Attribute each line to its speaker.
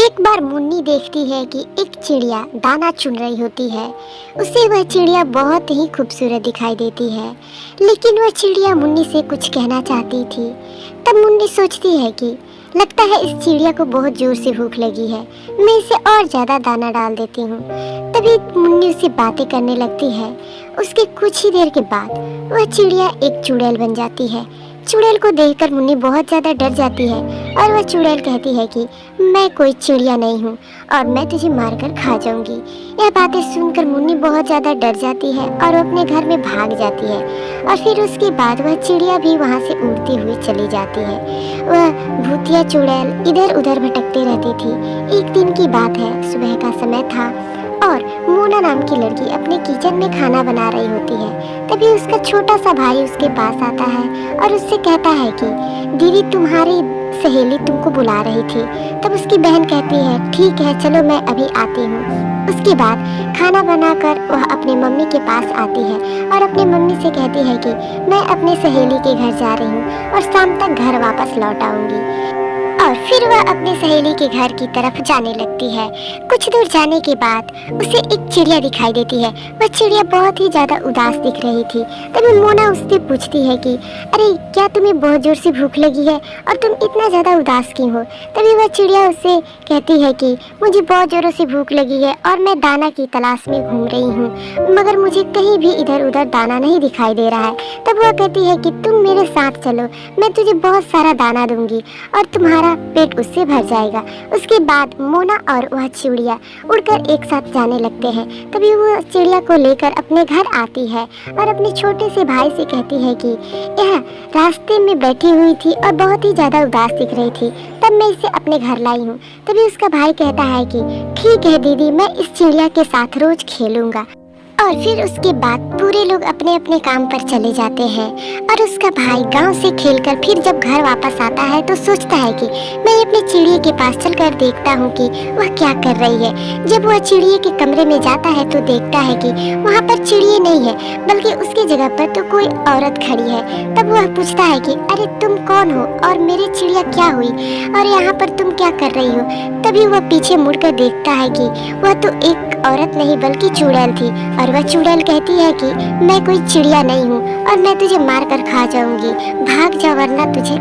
Speaker 1: एक बार मुन्नी देखती है कि एक चिड़िया दाना चुन रही होती है। उसे वह चिड़िया बहुत ही खूबसूरत दिखाई देती है, लेकिन वह चिड़िया मुन्नी से कुछ कहना चाहती थी। तब मुन्नी सोचती है कि लगता है इस चिड़िया को बहुत जोर से भूख लगी है, मैं इसे और ज़्यादा दाना डाल देती हूँ। तभी मुन्नी उससे बातें करने लगती है। उसके कुछ ही देर के बाद वह चिड़िया एक चुड़ैल बन जाती है। चुड़ैल को देखकर मुन्नी बहुत ज़्यादा डर जाती है और वह चुड़ैल कहती है कि मैं कोई चिड़िया नहीं हूँ और मैं तुझे मारकर खा जाऊंगी। यह बातें सुनकर मुन्नी बहुत ज़्यादा डर जाती है और वो अपने घर में भाग जाती है और फिर उसके बाद वह चिड़िया भी वहाँ से उड़ती हुई चली जाती है। वह भूतिया चुड़ैल इधर उधर भटकती रहती थी। एक दिन की बात है, सुबह का समय था और मोना नाम की लड़की अपने किचन में खाना बना रही होती है। तभी उसका छोटा सा भाई उसके पास आता है और उससे कहता है कि दीदी तुम्हारी सहेली तुमको बुला रही थी। तब उसकी बहन कहती है ठीक है चलो मैं अभी आती हूँ। उसके बाद खाना बनाकर वह अपने मम्मी के पास आती है और अपने मम्मी से कहती है कि मैं अपने सहेली के घर जा रही हूँ और शाम तक घर वापस लौट आऊँगी। और फिर वह अपने सहेली के घर की तरफ जाने लगती है। कुछ दूर जाने के बाद उसे एक चिड़िया दिखाई देती है। वह चिड़िया बहुत ही ज़्यादा उदास दिख रही थी। तभी मोना उससे पूछती है कि अरे क्या तुम्हें बहुत ज़ोर से भूख लगी है और तुम इतना ज़्यादा उदास क्यों हो। तभी वह चिड़िया उससे कहती है कि मुझे बहुत ज़ोरों से भूख लगी है और मैं दाना की तलाश में घूम रही हूँ, मगर मुझे कहीं भी इधर उधर दाना नहीं दिखाई दे रहा है। तब वह कहती है कि तुम मेरे साथ चलो, मैं तुझे बहुत सारा दाना दूंगी और तुम्हारा पेट उससे भर जाएगा। उसके बाद मोना और वह चिड़िया उड़कर एक साथ जाने लगते हैं। तभी वह चिड़िया को लेकर अपने घर आती है और अपने छोटे से भाई से कहती है कि यह रास्ते में बैठी हुई थी और बहुत ही ज़्यादा उदास दिख रही थी, तब मैं इसे अपने घर लाई हूँ। तभी उसका भाई कहता है कि ठीक है दीदी, मैं इस चिड़िया के साथ रोज खेलूंगा। और फिर उसके बाद पूरे लोग अपने अपने काम पर चले जाते हैं और उसका भाई गांव से खेलकर फिर जब घर वापस आता है तो सोचता है कि मैं अपने चिड़िया के पास चलकर देखता हूँ कि वह क्या कर रही है। जब वह चिड़िया के कमरे में जाता है तो देखता है कि वहाँ पर चिड़िया नहीं है, बल्कि उसकी जगह पर तो कोई औरत खड़ी है। तब वह पूछता है कि अरे तुम कौन हो और मेरी चिड़िया क्या हुई और यहाँ पर तुम क्या कर रही हो। तभी वह पीछे मुड़कर देखता है कि वह तो एक औरत नहीं बल्कि चुड़ैल थी और वह चुड़ैल कहती है कि मैं कोई चिड़िया नहीं हूँ और मैं तुझे मार कर खा जाऊंगी, भाग जा वरना तुझे